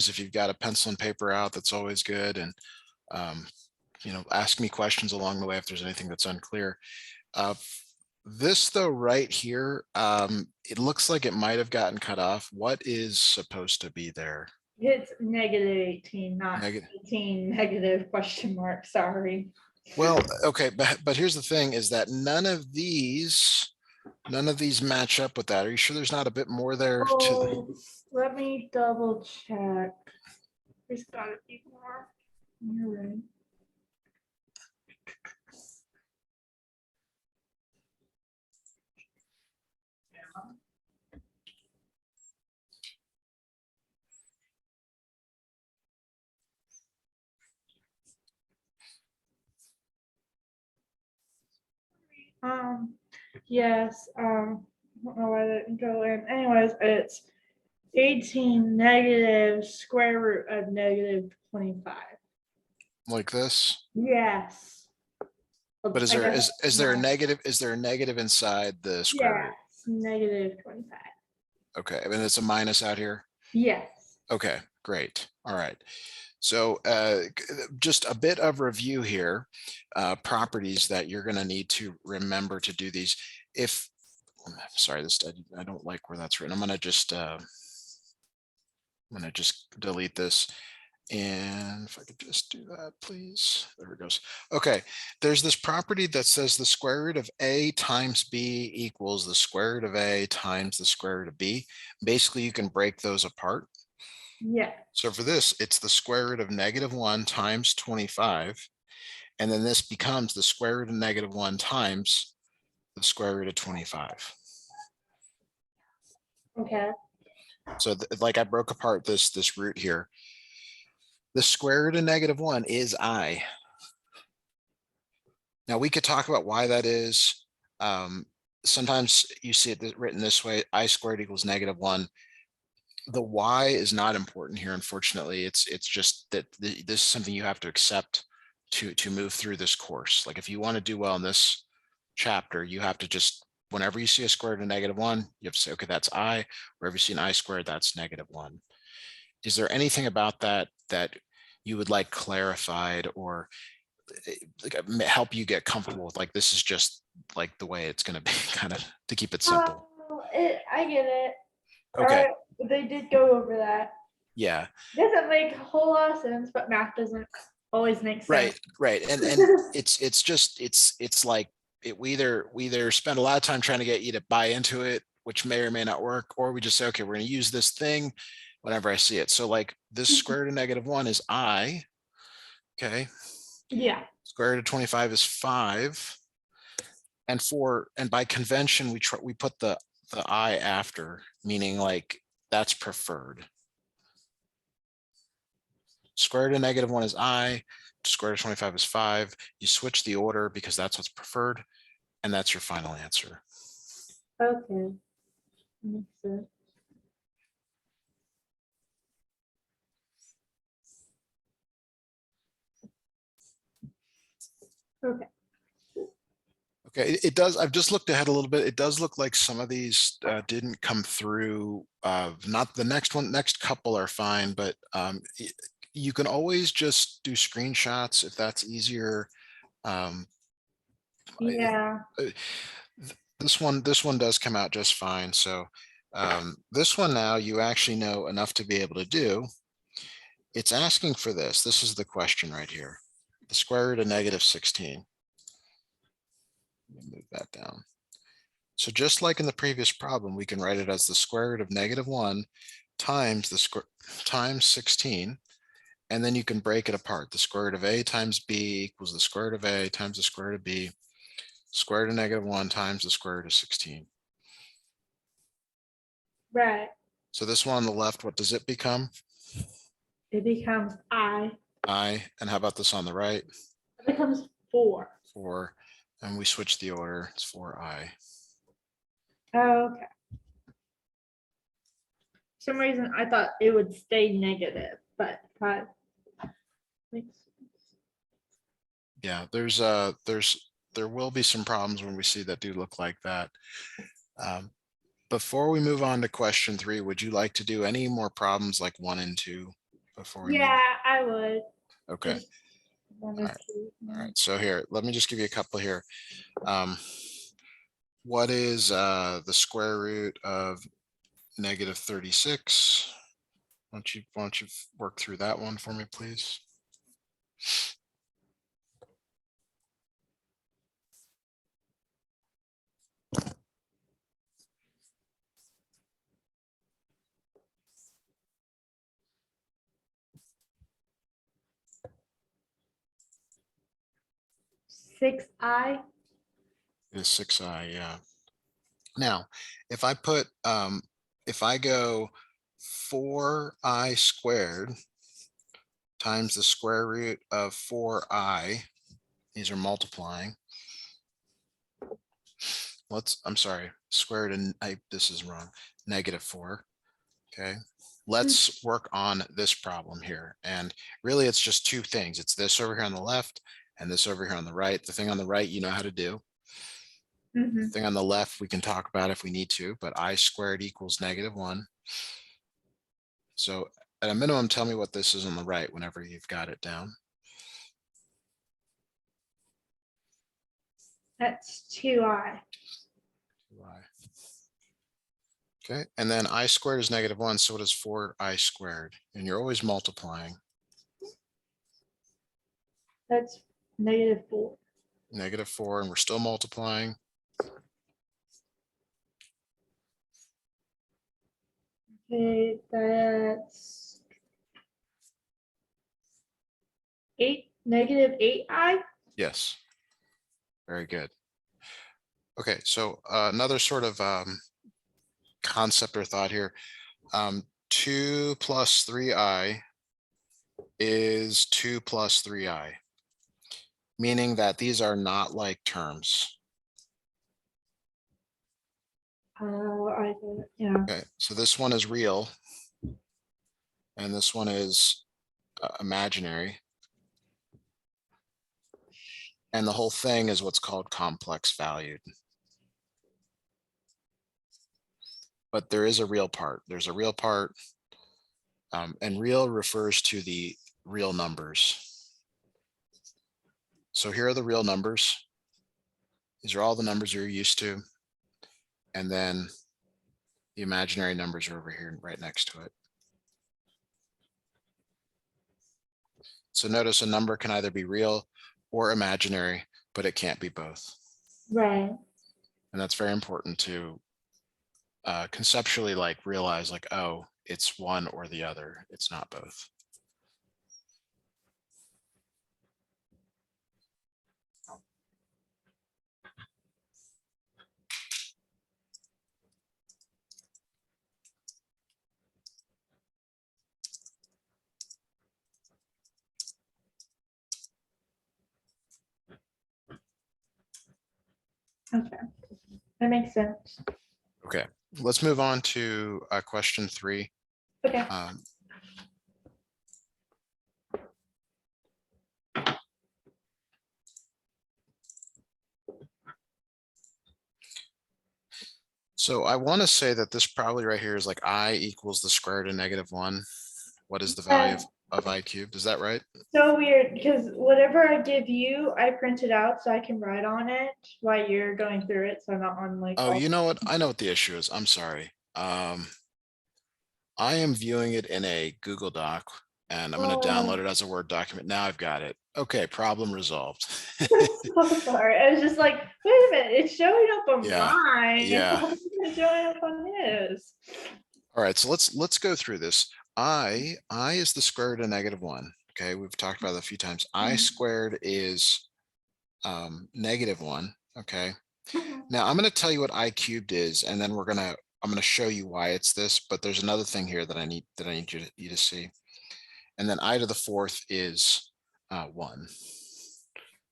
if you've got a pencil and paper out, that's always good. And, you know, ask me questions along the way if there's anything that's unclear. This though, right here, it looks like it might have gotten cut off. What is supposed to be there? It's negative 18, not Negative. 18 negative question mark. Sorry. Well, okay, but here's the thing is that none of these match up with that. Are you sure there's not a bit more there? Let me double check. There's gotta be more. You're right. Yes, I don't know why that didn't go in. Anyways, it's 18 negative square root of negative 25. Like this? Yes. But is there a negative? Is there a negative inside the square root? Yes, negative 25. Okay, I mean it's a minus out here. Yes. Okay, great. All right. So just a bit of review here, properties that you're going to need to remember to do these. If, sorry, I don't like where that's written. I'm going to just delete this. And if I could just do that, please. There it goes. Okay, there's this property that says the square root of a times b equals the square root of a times the square root of b. Basically, you can break those apart. Yeah. So for this, it's the square root of -1 times 25. And then this becomes the square root of -1 times the square root of 25. Okay. So like I broke apart this root here. The square root of -1 is I. Now we could talk about why that is. Sometimes you see it written this way, I squared equals -1. The y is not important here, unfortunately. It's just that this is something you have to accept to move through this course. Like if you want to do well in this chapter, you have to just, whenever you see a square root of -1, you have to say, okay, that's I. Wherever you see an I squared, that's -1. Is there anything about that you would like clarified or like help you get comfortable with, like this is just like the way it's going to be, kind of to keep it simple? I get it. Okay. They did go over that. Yeah. Doesn't make a whole lot of sense, but math doesn't always make sense. Right. And it's like we either spend a lot of time trying to get you to buy into it, which may or may not work, or we just say, okay, we're going to use this thing whenever I see it. So like this square root of -1 is I. Okay. Yeah. Square root of 25 is 5. And by convention, we put the I after, meaning like that's preferred. Square root of -1 is I, square root of 25 is 5. You switch the order because that's what's preferred, and that's your final answer. Okay. Makes sense. Okay. Okay, it does. I've just looked ahead a little bit. It does look like some of these didn't come through. Not the next couple are fine, but you can always just do screenshots if that's easier. Yeah. This one does come out just fine. So this one now you actually know enough to be able to do. It's asking for this. This is the question right here. The square root of -16. Move that down. So just like in the previous problem, we can write it as the square root of -1 times times 16. And then you can break it apart. The square root of a times b equals the square root of a times the square root of b, square root of -1 times the square root of 16. Right. So this one on the left, what does it become? It becomes I. And how about this on the right? It becomes 4. 4. And we switch the order. It's 4I. Okay. For some reason I thought it would stay negative, but 5 makes sense. Yeah, there will be some problems when we see that do look like that. Before we move on to question 3, would you like to do any more problems like 1 and 2? before we move? Yeah, I would. Okay. Just one or Alright. two. All right. So here, let me just give you a couple here. What is the square root of negative 36? Why don't you work through that one for me, please? Six I. It is 6i, yeah. Now, if I go 4i squared times the square root of 4i, these are multiplying. I'm sorry, square root, and this is wrong, -4. Okay, let's work on this problem here. And really, it's just two things. It's this over here on the left and this over here on the right. The thing on the right, you know how to do. The thing on the left, we can talk about if we need to, but I squared equals -1. So at a minimum, tell me what this is on the right whenever you've got it down. That's 2I. Okay, and then I squared is -1, so what is 4i squared? And you're always multiplying. That's -4. -4, and we're still multiplying. Okay, that's 8, -8I. Yes, very good. Okay, so another sort of concept or thought here. 2 plus 3i is 2 plus 3i, meaning that these are not like terms. Yeah. Okay, so this one is real and this one is imaginary. And the whole thing is what's called complex valued. But there is a real part. There's a real part. And real refers to the real numbers. So here are the real numbers. These are all the numbers you're used to. And then the imaginary numbers are over here right next to it. So notice a number can either be real or imaginary, but it can't be both. Right. And that's very important to conceptually realize oh, it's one or the other. It's not both. Okay. That makes sense. Okay, let's move on to question 3. Okay. So I want to say that this probably right here is I equals the square root of -1. What is the value of I cubed? Is that right? So weird because whatever I give you, I print it out so I can write on it while you're going through it. So I'm not on Oh, you know what? I know what the issue is. I'm sorry. I am viewing it in a Google Doc and I'm going to download it as a Word document. Now I've got it. Okay, problem resolved. So sorry. I was just like, wait a minute, it's showing up on mine. Yeah. It's showing up on his. All right, so let's go through this. I is the square root of -1. Okay, we've talked about it a few times. I squared is -1. Okay. Now I'm going to tell you what I cubed is, and then I'm going to show you why it's this. But there's another thing here that I need you to see. And then I to the 4th is 1.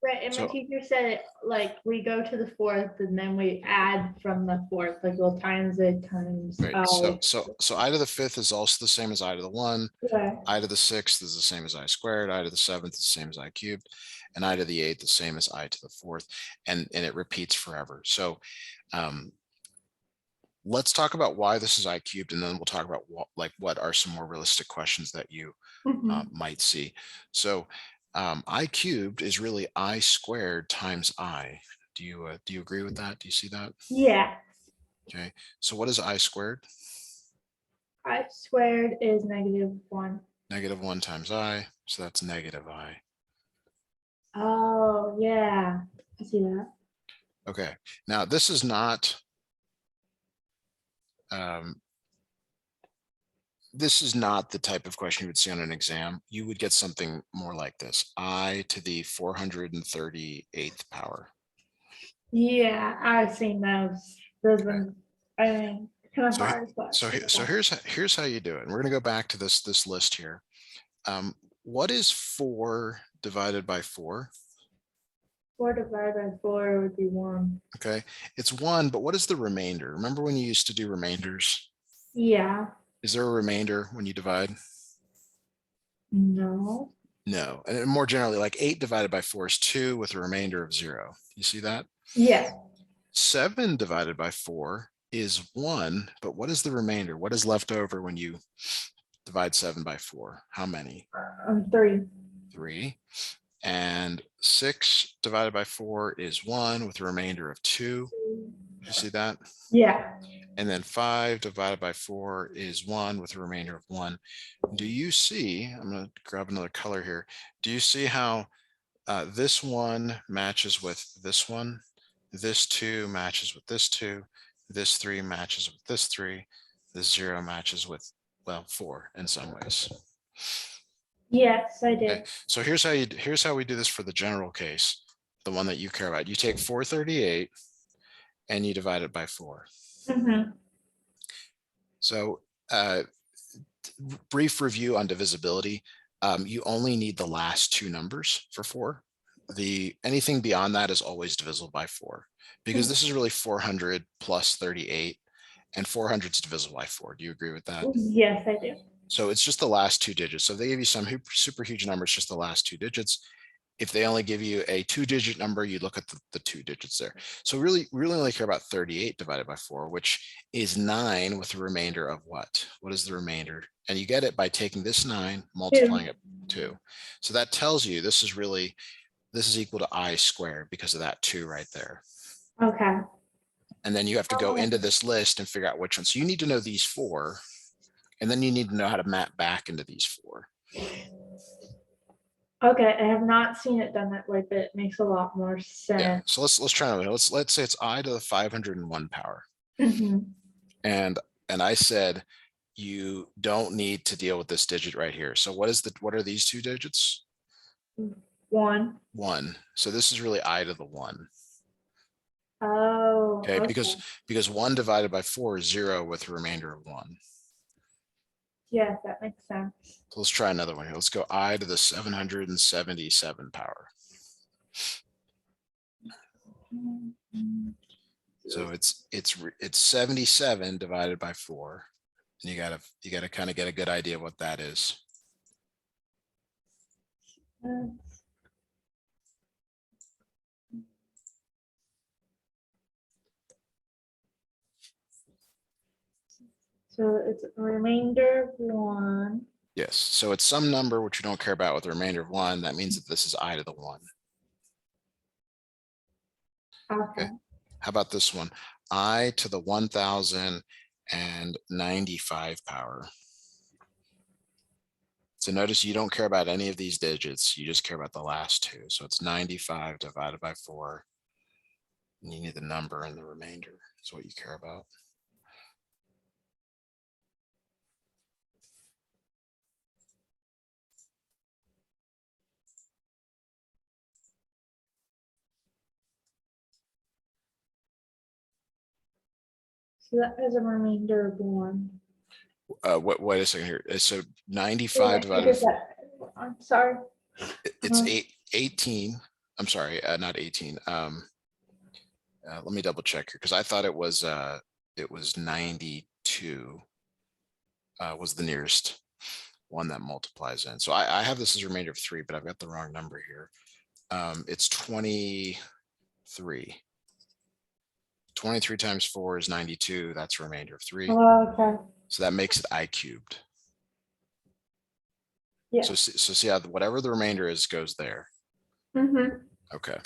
Right, and my teacher said we go to the 4th and then we add from the 4th, we'll times it times. Right. So I to the 5th is also the same as I to the 1. Okay. I to the 6th is the same as I squared. I to the 7th is the same as I cubed, and I to the 8th the same as I to the 4th, and it repeats forever. So let's talk about why this is I cubed, and then we'll talk about what are some more realistic questions that you Mhm. might see. So I cubed is really I squared times I. Do you agree with that? Do you see that? Yeah. Okay. So what is I squared? I squared is -1. -1 times I. So that's negative I. Oh, yeah. I see that. Okay. Now this is not um, this is not the type of question you would see on an exam. You would get something more like this: I to the 438th power. Yeah, I've seen those. Those Okay. ones, I mean, kind of So hard, but so here's how you do it. And we're going to go back to this list here. What is 4 divided by 4? 4 divided by 4 would be 1. Okay, it's 1, but what is the remainder? Remember when you used to do remainders? Yeah. Is there a remainder when you divide? No. No. And more generally, like 8 divided by 4 is 2 with a remainder of 0. You see that? Yeah. 7 divided by 4 is 1, but what is the remainder? What is left over when you divide 7 by 4? How many? 3. 3. And 6 divided by 4 is 1 with a remainder of 2. You see that? Yeah. And then 5 divided by 4 is 1 with a remainder of 1. Do you see, I'm going to grab another color here. Do you see how this one matches with this one? This 2 matches with this 2. This 3 matches with this 3. This 0 matches with, well, 4 in some ways. Yes, I Okay, did. so here's how we do this for the general case, the one that you care about. You take 438 and you divide it by 4. Mm-hmm. So brief review on divisibility. You only need the last 2 numbers for 4. Anything beyond that is always divisible by 4, because this is really 400 plus 38, and 400 is divisible by 4. Do you agree with that? Yes, I do. So it's just the last 2 digits. So if they give you some super huge number, it's just the last 2 digits. If they only give you a 2-digit number, you look at the 2 digits there. So we really only care about 38 divided by 4, which is 9 with a remainder of what? What is the remainder? And you get it by taking this 9, multiplying 2. it 2. So that tells you this is equal to I squared because of that 2 right there. Okay. And then you have to go into this list and figure out which one. So you need to know these 4, and then you need to know how to map back into these 4. Okay, I have not seen it done that way, but it makes a lot more Yeah. sense. So let's try another. Let's say it's I to the 501 power. Mm-hmm. And I said you don't need to deal with this digit right here. So what are these 2 digits? 1. 1. So this is really I to the 1. Oh, Okay, okay. because 1 divided by 4 is 0 with a remainder of 1. Yes, that makes sense. So let's try another one here. Let's go I to the 777 power. So it's 77 divided by 4. And you gotta kind of get a good idea of what that is. So it's a remainder of 1. Yes. So it's some number which you don't care about with a remainder of 1. That means that this is I to the 1. Okay. How about this one? I to the 1095 power. So notice you don't care about any of these digits. You just care about the last 2. So it's 95 divided by 4. And you need the number and the remainder. That's what you care about. So that is a remainder of 1. Wait a second here. So 95 I divided, did that. I'm sorry. it's 18. I'm sorry, not 18. Let me double check here because I thought it was 92 was the nearest one that multiplies in. So I have this as a remainder of 3, but I've got the wrong number here. It's 23. 23 times 4 is 92. That's a remainder of 3. Okay. So that makes it I cubed. Yeah. So, so see how whatever the remainder is goes there. Mm-hmm. Okay.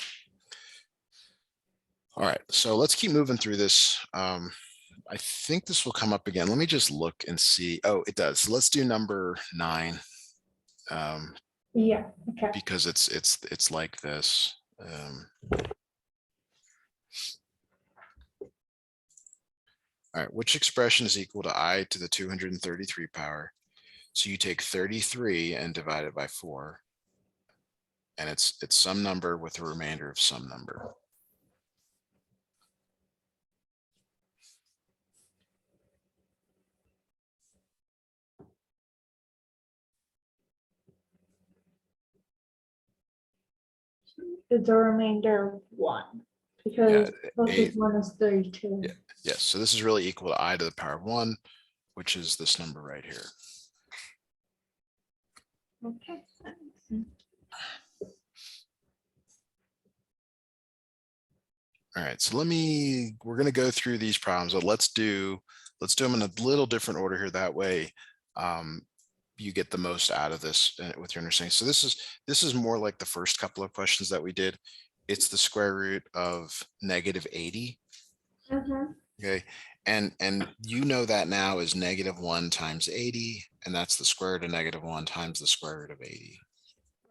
All right, so let's keep moving through this. I think this will come up again. Let me just look and see. Oh, it does. So let's do number 9. Yeah. Okay. Because it's like this. All right, which expression is equal to I to the 233 power? So you take 33 and divide it by 4, and it's some number with a remainder of some number. It's a remainder of 1 Yeah, because closest 1 is 32. yeah, yes. So this is really equal to I to the power of 1, which is this number right here. Okay. That makes sense. All right, so we're going to go through these problems, but let's do them in a little different order here. That way, you get the most out of this with your understanding. So this is more like the first couple of questions that we did. It's the square root of -80. Mm-hmm. Okay, and you know that now is -1 times 80, and that's the square root of -1 times the square root of 80.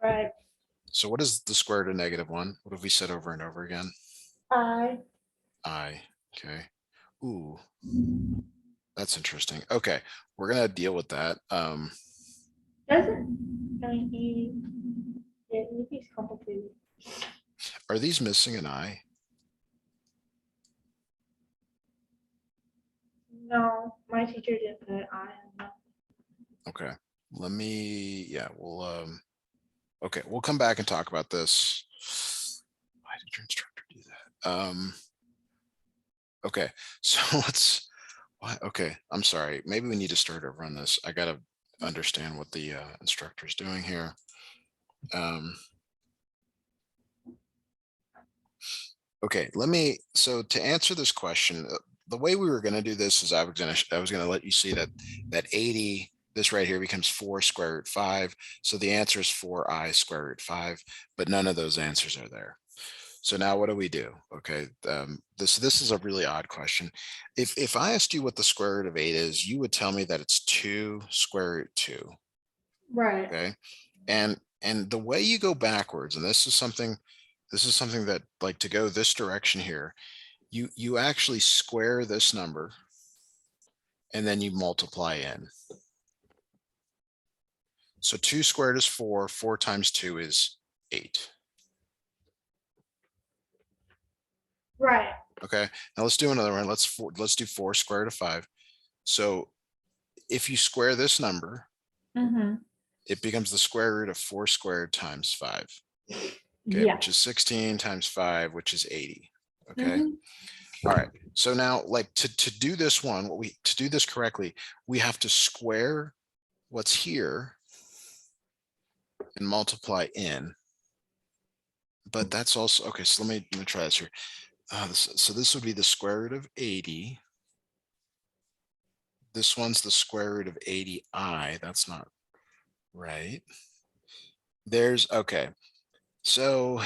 Right. So what is the square root of -1? What have we said over and over again? I. Okay. Ooh, that's interesting. Okay, we're gonna deal with that. Doesn't. I mean, yeah, it's complicated. Are these missing an I? No, my teacher didn't put I in that. Okay, yeah, okay, we'll come back and talk about this. Why did your instructor do that? Okay, so okay, I'm sorry. Maybe we need to start over on this. I gotta understand what the instructor is doing here. Okay, so to answer this question, the way we were going to do this is I was going to let you see that 80, this right here becomes 4 square root 5. So the answer is 4I square root 5, but none of those answers are there. So now what do we do? Okay, this is a really odd question. If I asked you what the square root of 8 is, you would tell me that it's 2 square root 2. Right. Okay, and the way you go backwards, and this is something that, like, to go this direction here, you actually square this number and then you multiply in. So 2 squared is 4, 4 times 2 is 8. Right. Okay, now let's do another one. Let's do 4 squared of 5. So if you square this number, Mm-hmm. it becomes the square root of 4 squared times 5. Okay, Yeah. which is 16 times 5, which is 80. Okay. Mm-hmm. All right. So now, like, to do this one, to do this correctly, we have to square what's here and multiply in. But that's also okay. So let me try this here. So this would be the square root of 80. This one's the square root of 80i. That's not right. Okay. So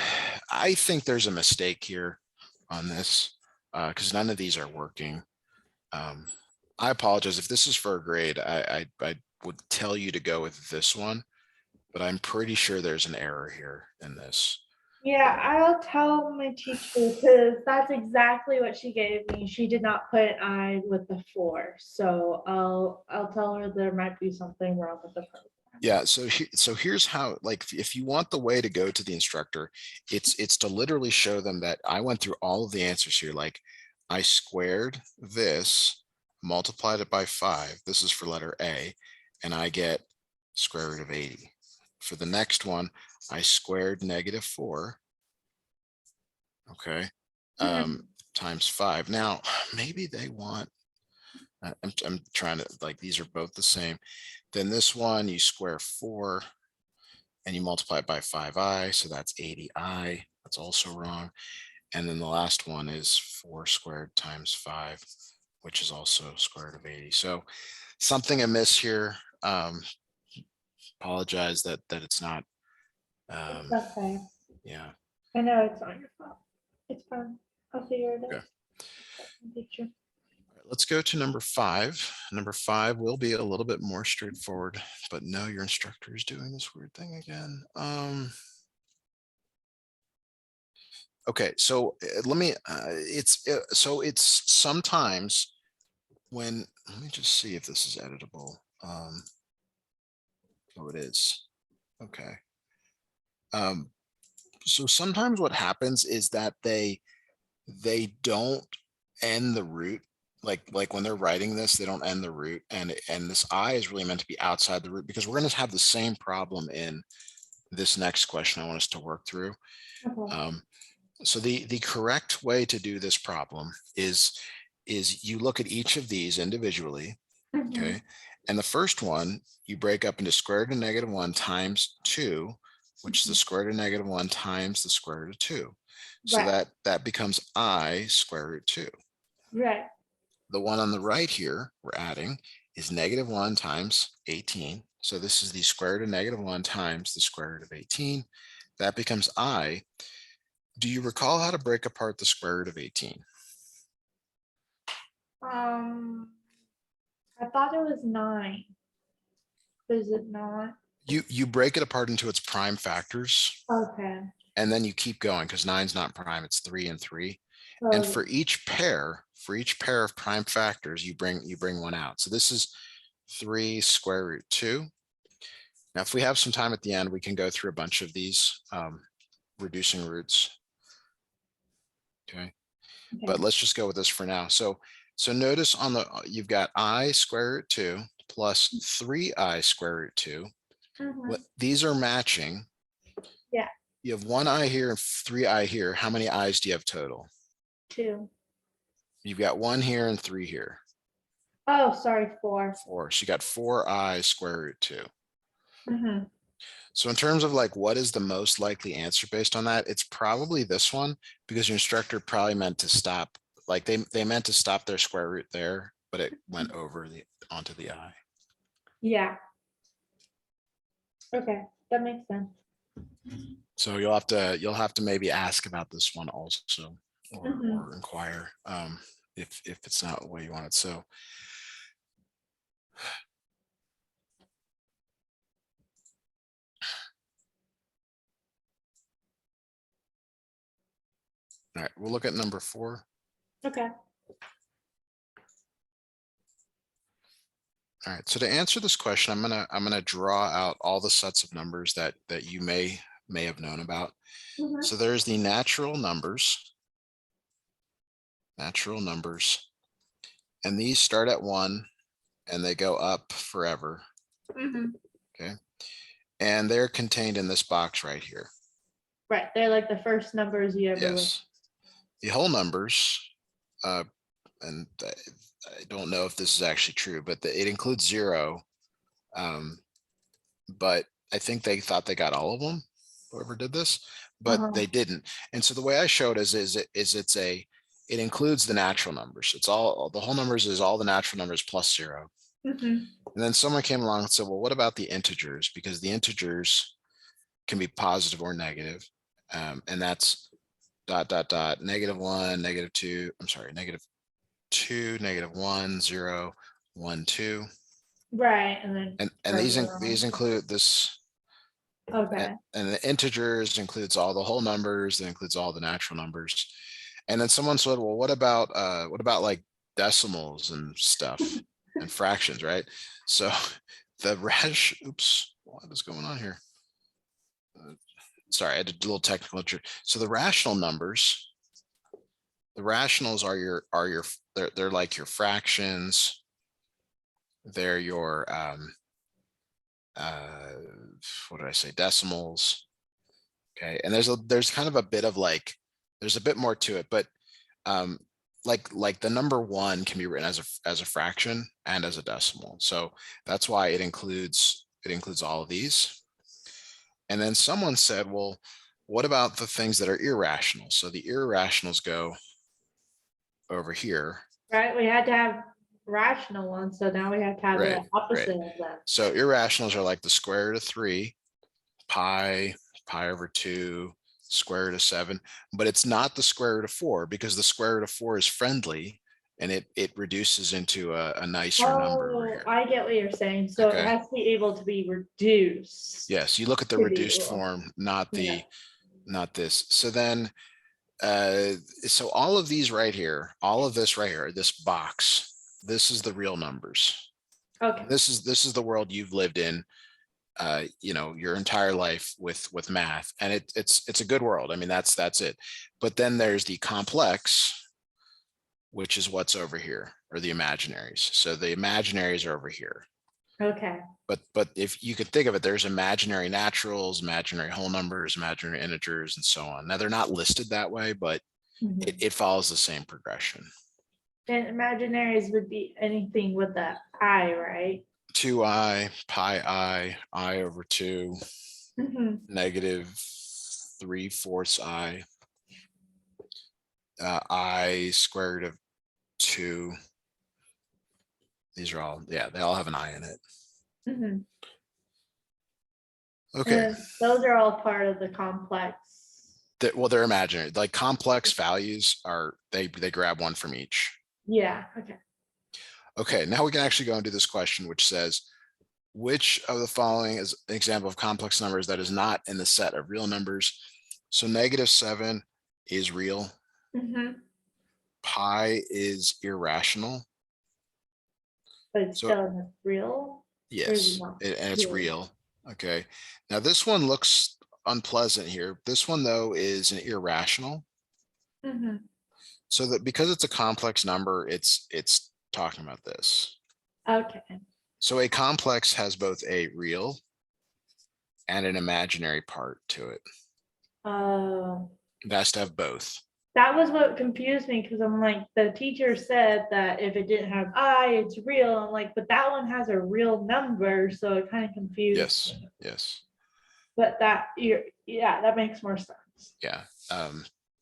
I think there's a mistake here on this because none of these are working. I apologize if this is for a grade. I would tell you to go with this one, but I'm pretty sure there's an error here in this. Yeah, I'll tell my teacher because that's exactly what she gave me. She did not put I with the 4, so I'll tell her there might be something wrong with the program. Yeah, so here's how, like, if you want the way to go to the instructor, it's to literally show them that I went through all of the answers here. Like, I squared this, multiplied it by 5. This is for letter A, and I get square root of 80. For the next one, I squared -4. Okay. Times 5. Now, maybe they want, I'm trying to, like, these are both the same. Then this one, you square 4 and you multiply it by 5i, so that's 80i. That's also wrong. And then the last one is 4 squared times 5, which is also square root of 80. So something amiss here. apologize that it's not. It's okay. Yeah. I know it's not your fault. It's fine. I'll figure it Okay. out. Teacher. Let's go to number 5. Number 5 will be a little bit more straightforward, but no, your instructor is doing this weird thing again. Okay, so let me, so it's sometimes when, let me just see if this is editable. Oh, it is. Okay. So sometimes what happens is that they don't end the root. Like when they're writing this, they don't end the root, and this I is really meant to be outside the root, because we're going to have the same problem in this next question I want us to work through. Okay. So the correct way to do this problem is you look at each of these individually, okay? And the first one you break up into square root of -1 times 2, which is the square root of -1 times the square root of 2. So Right. that becomes I square root 2. Right. The one on the right here we're adding is -1 times 18. So this is the square root of -1 times the square root of 18. That becomes I. Do you recall how to break apart the square root of 18? I thought it was 9. Is it not? You break it apart into its prime factors, Okay. and then you keep going, because 9's not prime, it's 3 and 3. And So, for each pair of prime factors, you bring one out. So this is 3 square root 2. Now, if we have some time at the end, we can go through a bunch of these reducing roots. Okay. But let's just go with this for now. So notice on the, you've got I square root 2 plus 3I square root 2. What these are matching. yeah, You have 1 I here and 3 I here. How many I's do you have total? 2. You've got 1 here and 3 here. Oh, sorry, 4. 4. So you got 4 I square root 2. Mm-hmm. So in terms of like what is the most likely answer based on that, it's probably this one, because your instructor probably meant to stop, like they meant to stop their square root there, but it went over onto the I. Yeah. Okay, that makes sense. So you'll have to maybe ask about this one also, or inquire if it's not the way you want it. So all right, we'll look at number 4. Okay. All right, so to answer this question, I'm gonna draw out all the sets of numbers that you may have known about. So there's the natural numbers, and these start at 1 and they go up forever. Okay, and they're contained in this box right here. Right, they're like the first numbers you ever. Yes, the whole numbers, and I don't know if this is actually true, but it includes 0. But I think they thought they got all of them, whoever did this, but they didn't. And so the way I showed it includes the natural numbers. It's all, the whole numbers is all the natural numbers plus 0. And then someone came along and said, well, what about the integers? Because the integers can be positive or negative. And that's ... -1, -2, I'm sorry, -2, -1, 0, 1, 2. Right, and then these include this. okay. And the integers includes all the whole numbers, that includes all the natural numbers. And then someone said, well, what about like decimals and stuff and fractions, right? So the oops, what is going on here? Sorry, I did a little technical. So the rational numbers, the rationals are they're like your fractions. They're your what did I say? Decimals. Okay, and there's kind of a bit of like, there's a bit more to it, but like the number 1 can be written as a fraction and as a decimal. So that's why it includes all of these. And then someone said, well, what about the things that are irrational? So the irrationals go over here. Right, we had to have rational ones, so now we have to have Right, the opposite right. of them. So irrationals are like the square root of 3, pi over 2, square root of 7, but it's not the square root of 4 because the square root of 4 is friendly and it reduces into a nicer number over Oh, here. I get what you're saying. So it Okay. has to be able to be reduced. Yes, you look at the To be reduced real. form, not Yeah. not this. So then, so all of these right here, all of this right here, this box, this is the real numbers. Okay. This is the world you've lived in, your entire life with math, and it's a good world. I mean, that's it. But then there's the complex, which is what's over here, or the imaginaries. So the imaginaries are over here. Okay. But if you could think of it, there's imaginary naturals, imaginary whole numbers, imaginary integers, and so on. Now they're not listed that way, but Mhm. it follows the same progression. And imaginaries would be anything with the I, right? 2i, pi I over 2, Mhm. negative 3/4 I squared of 2. These are all, yeah, they all have an I in it. Mhm. Okay. And those are all part of the complex. Well, they're imaginary. Like complex values are, they grab one from each. Yeah. Okay. Okay, now we can actually go and do this question, which says, which of the following is an example of complex numbers that is not in the set of real numbers? So -7 is real. Mhm. Pi is irrational. But it's So still not real. Or is it yes, not and it's real? real. Okay. Now this one looks unpleasant here. This one though is an irrational. Mhm. So that because it's a complex number, it's talking about this. Okay. So a complex has both a real and an imaginary part to it. Oh. It has to have both. That was what confused me because I'm like, the teacher said that if it didn't have I, it's real. I'm like, but that one has a real number, so it kind of confused Yes, me. yes, But yeah, that makes more sense. yeah.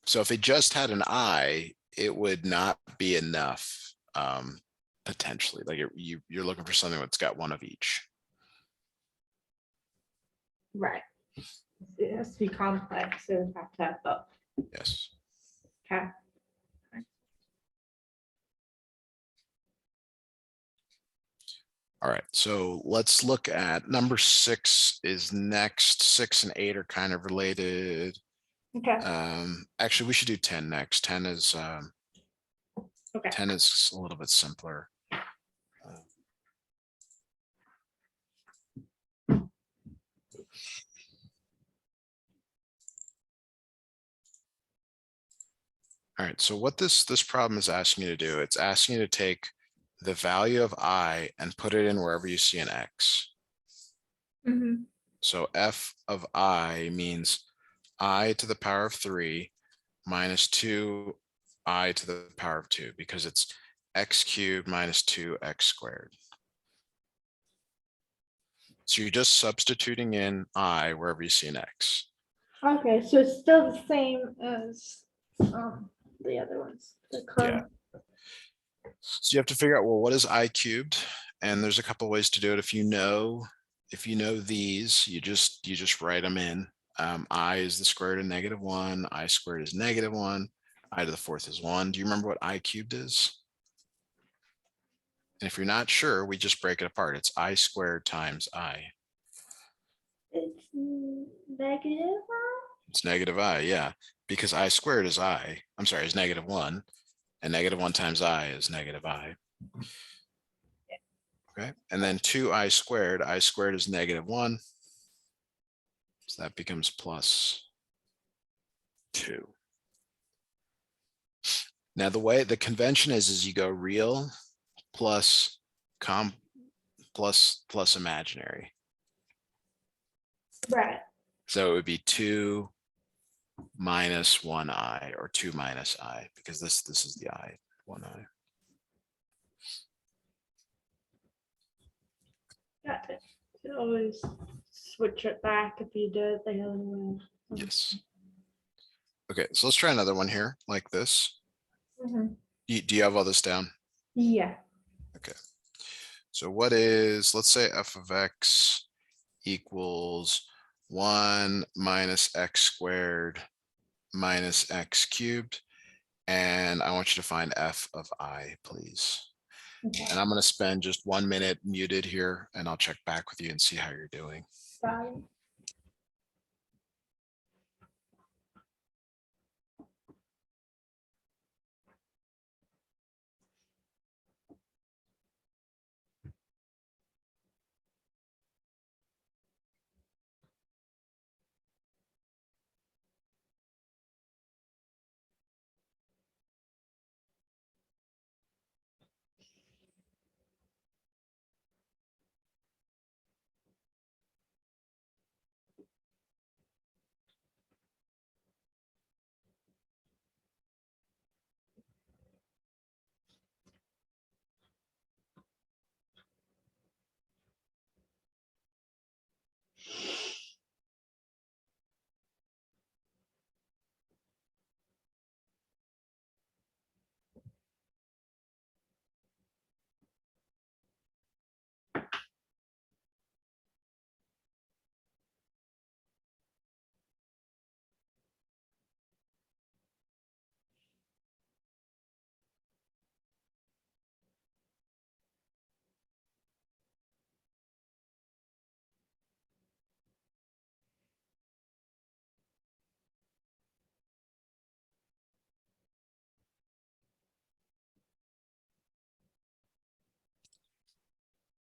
So if it just had an I, it would not be enough. Potentially, like you're looking for something that's got one of each. Right. It has to be complex, so it would have to have both. Yes. Okay. All right, so let's look at number 6 is next. 6 and 8 are kind of related. Okay. Actually, we should do 10 next. 10 is Okay. 10 is a little bit simpler. All right, so what this problem is asking you to do, it's asking you to take the value of I and put it in wherever you see an X. Mhm. So f of I means I to the power of 3 minus 2I to the power of 2, because it's x cubed minus 2x squared. So you're just substituting in I wherever you see an X. Okay, so it's still the same as the other ones. Yeah. So you have to figure out, well, what is I cubed? And there's a couple ways to do it. If you know these, you just write them in. I is the square root of -1. I squared is -1. I to the 4th is 1. Do you remember what I cubed is? And if you're not sure, we just break it apart. It's I squared times I. It's negative. It's -I, yeah, because I squared is I. I'm sorry, is -1, and -1 times I is -I. Okay, and then 2I squared is -1. So that becomes plus 2. Now the convention is you go real plus plus imaginary. Right. So it would be 2 minus 1I, or 2 minus I, because this is the I, 1I. Got it. You can always switch it back if you do it the other way. Yes. Okay, so let's try another one here like this. Mhm. Do you have all this down? Yeah. So what is, let's say f of x equals 1 minus x squared minus x cubed. And I want you to find f of I, please. Okay, And I'm going to spend just 1 minute muted here, and I'll check back with you and see how you're doing. got it.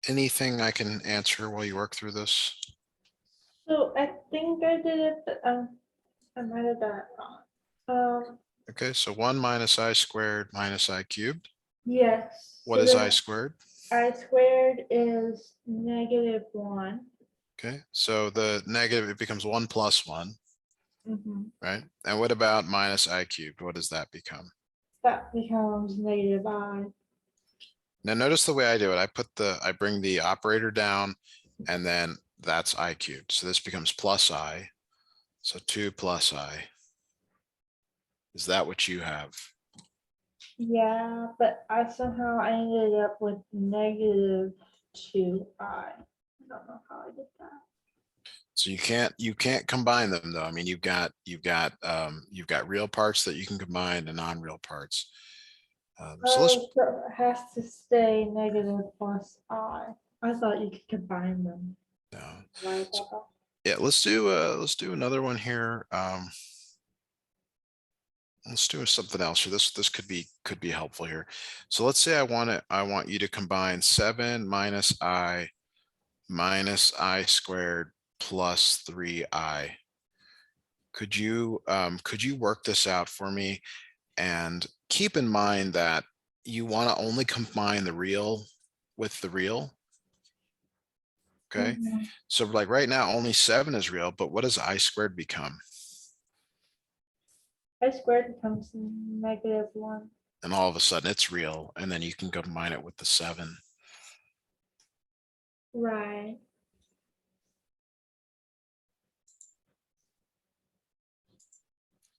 Anything I can answer while you work through this? So I think I did it, but I might have done it wrong. Okay, so 1 minus I squared minus I cubed. Yes. What So is then I squared? I squared is -1. Okay, so the negative, it becomes 1 plus 1, Mhm. right? And what about minus I cubed? What does that become? That becomes -I. Now notice the way I do it. I bring the operator down, and then that's I cubed. So this becomes plus I. So 2 plus I. Is that what you have? Yeah, but I ended up with -2i. I don't know how I did that. So you can't combine them though. I mean, you've got real parts that you can combine and non-real parts. So let's, Oh, so it has to stay negative plus I. I thought you could combine them. Why is so, that? yeah, let's do another one here. Let's do something else here. This could be helpful here. So let's say I want you to combine 7 minus I squared plus 3i. Could you work this out for me? And keep in mind that you want to only combine the real with the real. Okay. Mhm. So like right now, only 7 is real, but what does I squared become? I squared becomes -1. And all of a sudden it's real. And then you can combine it with the 7. Right.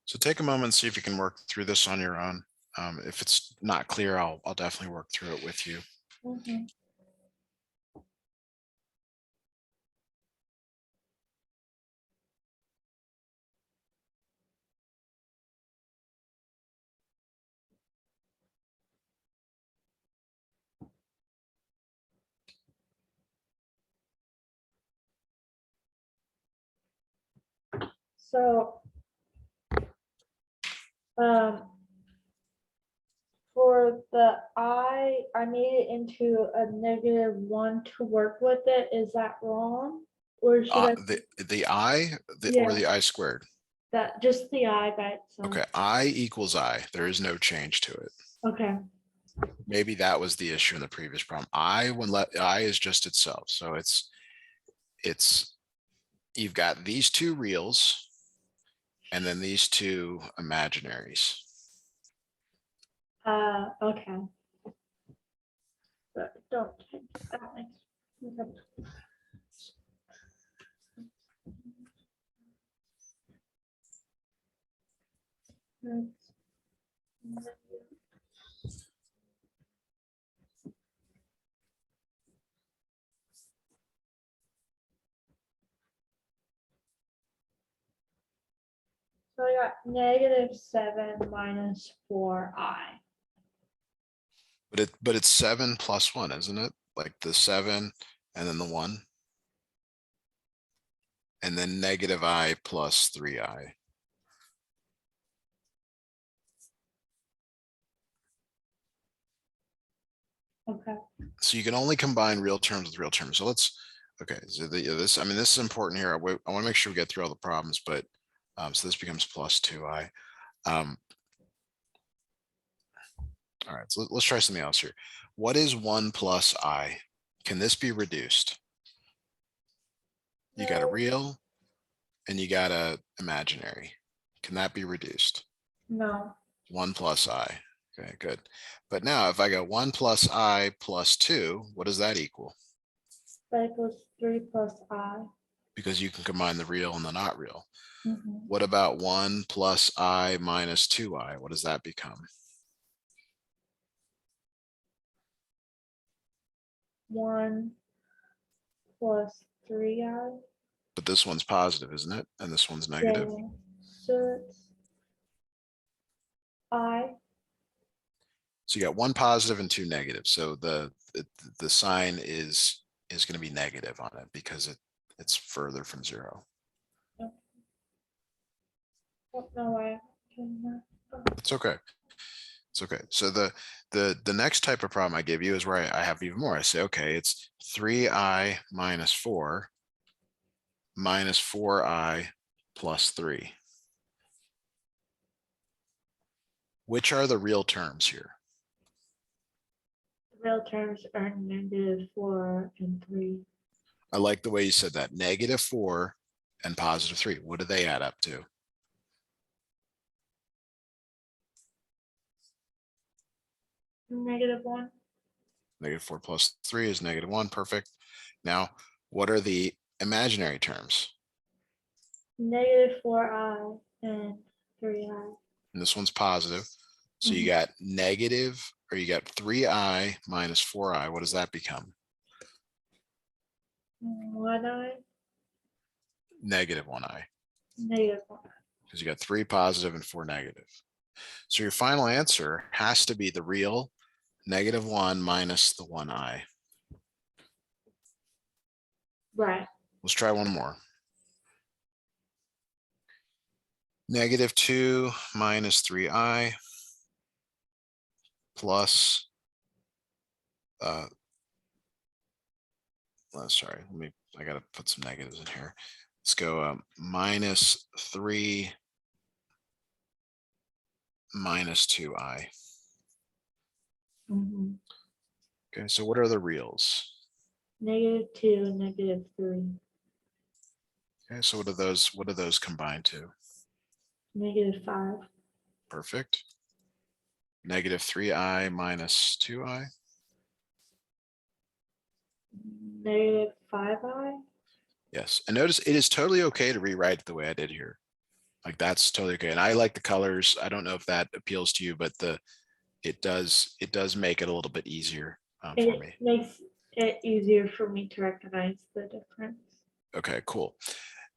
So take a moment and see if you can work through this on your own. If it's not clear, I'll definitely work through it with you. Mhm. So, um, for the I made it into a -1 to work with it. Is that wrong? Or should I, Or yeah, the I squared. that just the I by itself? Okay, I equals I. There is no change to it. Okay. Maybe that was the issue in the previous problem. I is just itself. So it's you've got these two reals and then these two imaginaries. Okay. But don't change that makes okay. That's- So I got -7 minus 4i. But it's 7 plus 1, isn't it? Like the 7 and then the 1. And then negative I plus 3i. Okay. So you can only combine real terms with real terms. So let's, okay, so this, I mean, this is important here. I want to make sure we get through all the problems, but so this becomes plus 2i. All right, so let's try something else here. What is 1 plus I? Can this be reduced? You got a real and you got a imaginary. Can that be reduced? No. 1 plus I. Okay, good. But now if I go 1 plus I plus 2, what does that equal? That equals 3 plus I. Because you can combine the real and the not real. Mhm. What about 1 plus I minus 2i? What does that become? 1 plus 3i. But this one's positive, isn't it? And this one's Yeah. negative. So it's I. So you got 1 positive and 2 negative. So the sign is going to be negative on it because it's further from 0. Don't know why I can. It's okay. It's okay. So the next type of problem I give you is where I have even more. I say, okay, it's 3i minus 4 minus 4i plus 3. Which are the real terms here? Real terms are -4 and 3. I like the way you said that. -4 and positive 3. What do they add up to? -1. -4 plus 3 is -1. Perfect. Now, what are the imaginary terms? -4i and 3i. And this one's positive. So you Mhm. got negative, or you got 3i minus 4i. What does that become? 1i. -1i. -1. Because you got 3 positive and 4 negative. So your final answer has to be the real -1 minus the 1i. Right. Let's try one more. -2 minus 3i plus, sorry, I got to put some negatives in here. Let's go -3 minus 2i. Mhm. Okay, so what are the reals? -2 and -3. Okay, so what do those combine to? -5. Perfect. -3i minus 2i. -5i. Yes, and notice it is totally okay to rewrite it the way I did here. Like that's totally okay. And I like the colors. I don't know if that appeals to you, but it does make it a little bit easier for It me. makes it easier for me to recognize the difference. Okay, cool.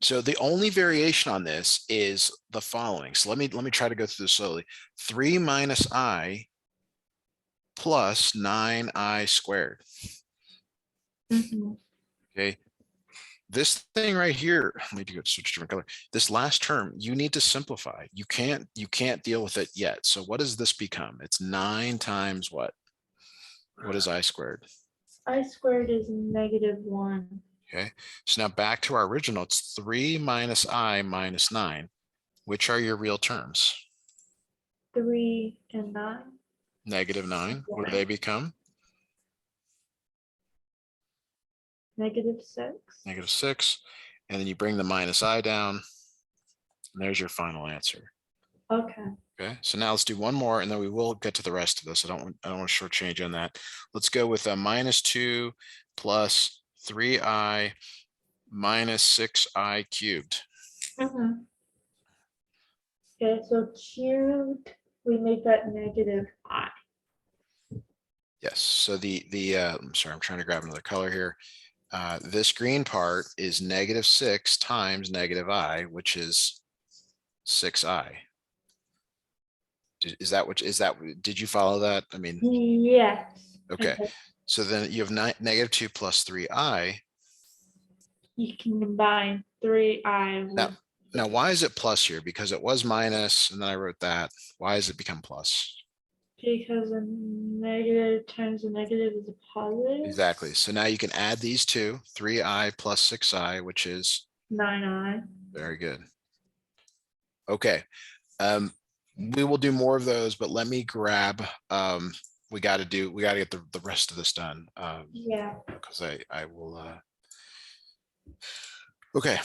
So the only variation on this is the following. So let me try to go through this slowly. 3 minus I plus 9i squared. Mhm. Okay. This thing right here, I need to go switch to different color. This last term, you need to simplify. You can't deal with it yet. So what does this become? It's 9 times what? What is I squared? I squared is -1. Okay. So now back to our original, it's 3 minus I minus 9. Which are your real terms? 3 and 9. -9. What do they become? -6. -6. And then you bring the minus I down. And there's your final answer. Okay. Okay, so now let's do one more and then we will get to the rest of this. I don't want to shortchange on that. Let's go with a -2 plus 3i minus 6i cubed. Mhm. Okay, so cubed, we make that -I. Yes, so I'm sorry, I'm trying to grab another color here. This green part is -6 times -I, which is 6i. Is that did you follow that? I mean, Yes. okay. So then you have -2 plus 3i. You can combine 3i with. Now, why is it plus here? Because it was minus, and then I wrote that. Why has it become plus? Because a negative times a negative is a positive. Exactly. So now you can add these two, 3i plus 6i, which is 9i. very good. Okay. We will do more of those, but let me grab, we got to get the rest of this done. Yeah. Because I will, okay.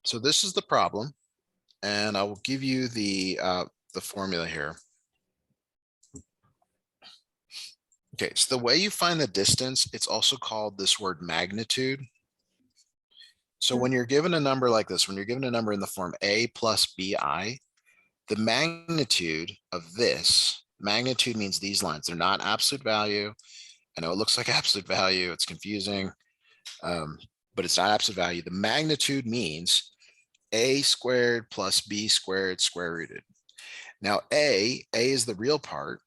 So this is the problem, and I will give you the formula here. Okay, so the way you find the distance, it's also called this word magnitude. So when you're given a number like this, when you're given a number in the form a plus bi, the magnitude of this, magnitude means these lines, they're not absolute value. I know it looks like absolute value, it's confusing, but it's not absolute value. The magnitude means a squared plus b squared square rooted. Now a is the real part,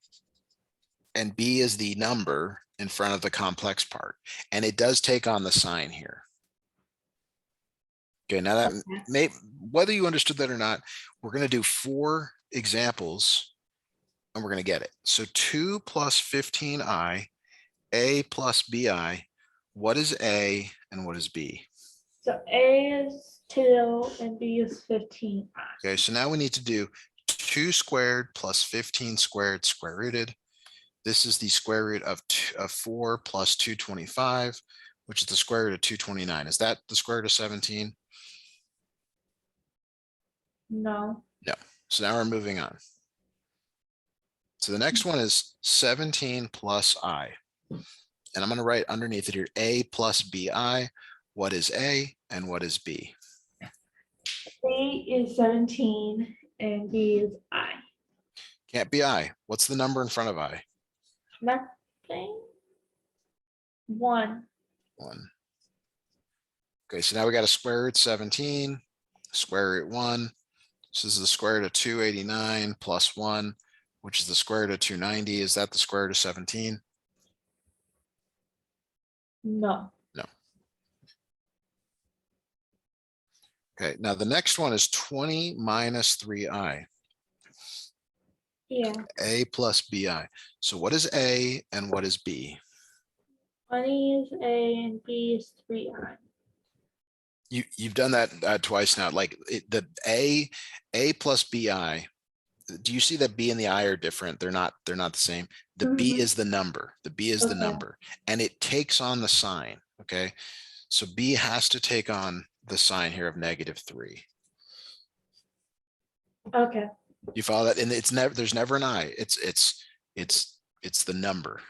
and b is the number in front of the complex part, and it does take on the sign here. Okay, now that may, whether you understood that or not, we're going to do 4 examples and we're going to get it. So 2 plus 15i, a plus bi, what is a and what is b? So a is 2 and b is 15i. Okay, so now we need to do 2 squared plus 15 squared square rooted. This is the square root of 4 plus 225, which is the square root of 229. Is that the square root of 17? No. No. So now we're moving on. So the next one is 17 plus I. And I'm going to write underneath it here, a plus bi. What is a and what is b? A is 17 and b is I. Can't be I. What's the number in front of I? Nothing. 1. 1. Okay, so now we got a square root 17, square root 1. So this is the square root of 289 plus 1, which is the square root of 290. Is that the square root of 17? No. No. Okay, now the next one is 20 minus 3i. Yeah. A plus bi. So what is a and what is b? 20 is a and b is 3i. You've done that twice now. Like the a plus bi. Do you see that b and the I are different? They're not the same. The b is the number. The b is the number, and it takes on the sign. Okay, so b has to take on the sign here of -3. Okay. You follow that? And it's never, there's never an I. It's the number.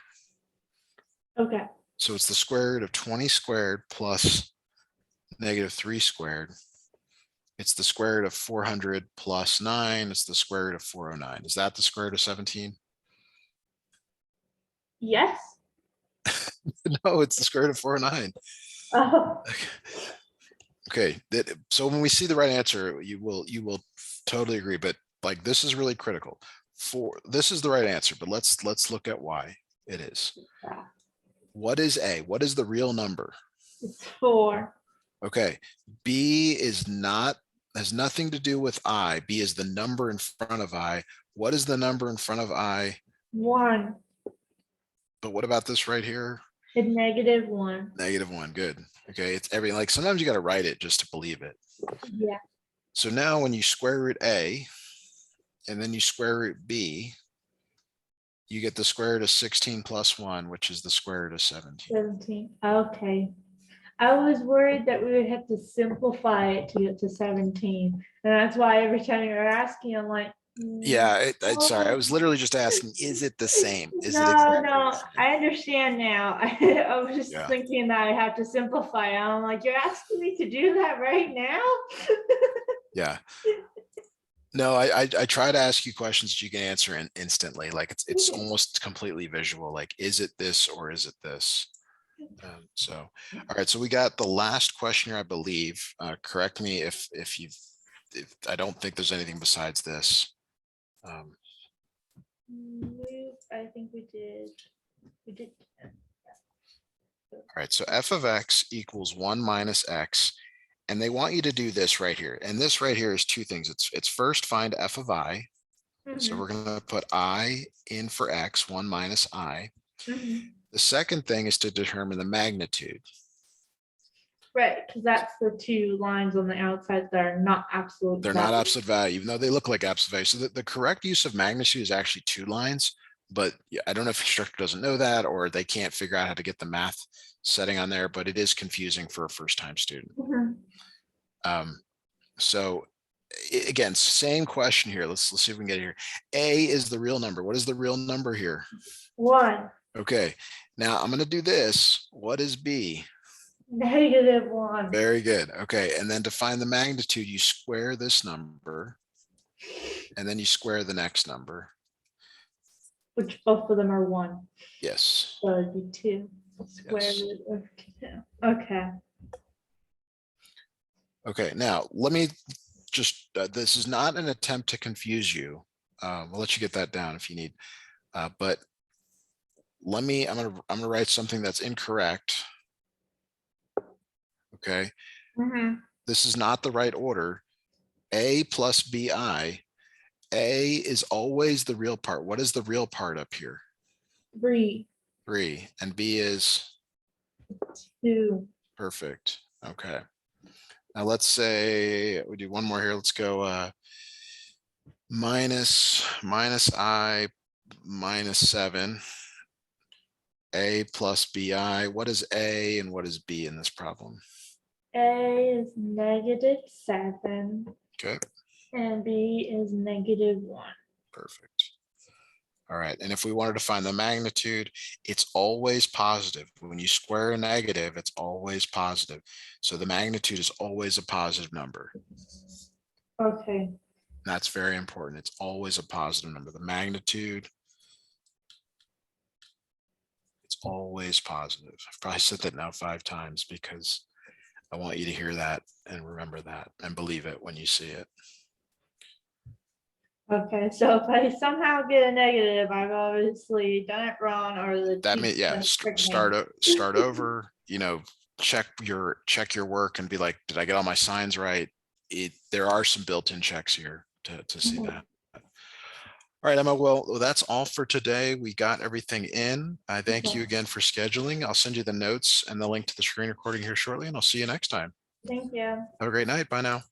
Okay. So it's the square root of 20 squared plus -3 squared. It's the square root of 400 plus 9. It's the square root of 409. Is that the square root of 17? Yes. No, it's the square root of 409. Oh. Okay, so when we see the right answer, you will totally agree. But like, this is really critical. This is the right answer, but let's look at why it is. What is a? What is the real number? It's 4. Okay, b has nothing to do with I. B is the number in front of I. What is the number in front of I? 1. But what about this right here? It's -1. -1. Good. Okay, it's everything. Like, sometimes you got to write it just to believe it. Yeah. So now when you square root a and then you square root b, you get the square root of 16 plus 1, which is the square root of 17. 17. Okay. I was worried that we would have to simplify it to get to 17. And that's why every time you're asking, I'm like, Yeah, sorry. I was literally just asking, is it the same? Is it no, exactly no, the same? I understand now. I was just Yeah. thinking that I have to simplify. I'm like, you're asking me to do that right now? Yeah. No, I try to ask you questions that you can answer instantly. Like, it's almost completely visual. Like, is it this or is it this? So, all right. So we got the last question here, I believe. Correct me if you've I don't think there's anything besides this. I think we did. We did. All right, so f of x equals 1 minus x. And they want you to do this right here. And this right here is two things. It's first find f of I. So we're going to put I in for x, 1 minus I. Mhm. The second thing is to determine the magnitude. Right, because that's the two lines on the outside that are not absolute. They're not absolute value, even though they look like absolute value. So the correct use of magnitude is actually 2 lines, but I don't know if the instructor doesn't know that, or they can't figure out how to get the math setting on there, but it is confusing for a first-time student. So again, same question here. Let's see if we can get it here. A is the real number. What is the real number here? 1. Okay, now I'm going to do this. What is B? -1. Very good. Okay, and then to find the magnitude, you square this number, and then you square the next number. Which both of them are 1. Yes. So it'd be 2. Square root of 2. Okay. Okay, now let me just, this is not an attempt to confuse you. We'll let you get that down if you need, but I'm gonna write something that's incorrect. Okay. This is not the right order. A plus BI. A is always the real part. What is the real part up here? 3. 3. And B is 2. perfect. Okay. Now let's say we do one more here. Let's go minus I minus 7. A plus BI. What is A and what is B in this problem? A is -7. Okay. And B is -1. Perfect. All right. And if we wanted to find the magnitude, it's always positive. When you square a negative, it's always positive. So the magnitude is always a positive number. Okay. That's very important. It's always a positive number. The magnitude, it's always positive. I've probably said that now 5 times because I want you to hear that and remember that and believe it when you see it. Okay, so if I somehow get a negative, I've obviously done it wrong, or the That means, teacher yeah, tricked me. start over, check your work and be like, did I get all my signs right? There are some built-in checks here to see that. All right, Emma, well, that's all for today. We got everything in. I thank you again for scheduling. I'll send you the notes and the link to the screen recording here shortly, and I'll see you next time. Thank you. Have a great night. Bye now.